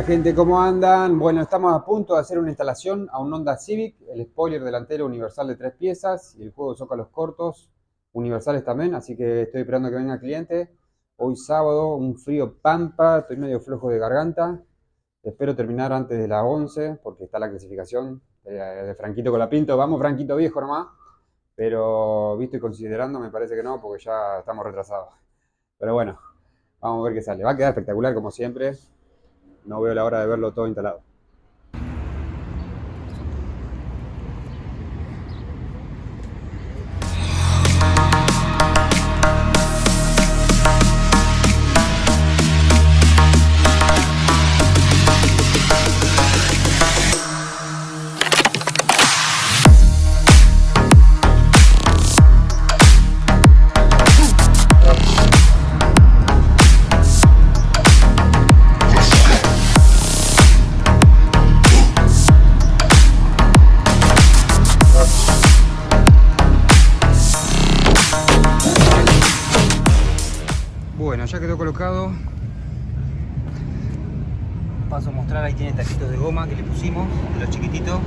gente, ¿cómo andan? Bueno, estamos a punto de hacer una instalación a un Honda Civic, el spoiler delantero universal de 3 piezas y el juego de zócalos cortos universales también, así que estoy esperando que venga el cliente. Hoy sábado, un frío pampa, estoy medio flojo de garganta. Espero terminar antes de las 11 porque está la clasificación de Franquito Colapinto. Vamos Franquito viejo nomás, pero visto y considerando me parece que no porque ya estamos retrasados. Pero bueno, vamos a ver qué sale. Va a quedar espectacular como siempre. No veo la hora de verlo todo instalado. Bueno, ya quedó colocado. Paso a mostrar, ahí tiene taquitos de goma que le pusimos, de los chiquititos.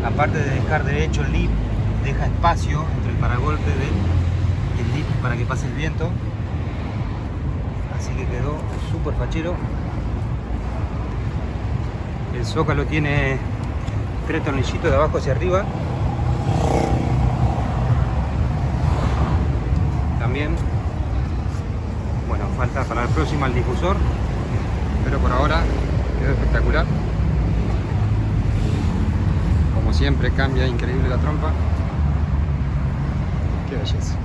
Aparte de dejar derecho el lip, deja espacio entre el paragolpe y el lip para que pase el viento. Así que quedó súper fachero. El zócalo tiene 3 tornillitos de abajo hacia arriba. También. Bueno, falta para el próximo el difusor, pero por ahora quedó espectacular. Como siempre cambia increíble la trompa. Qué belleza.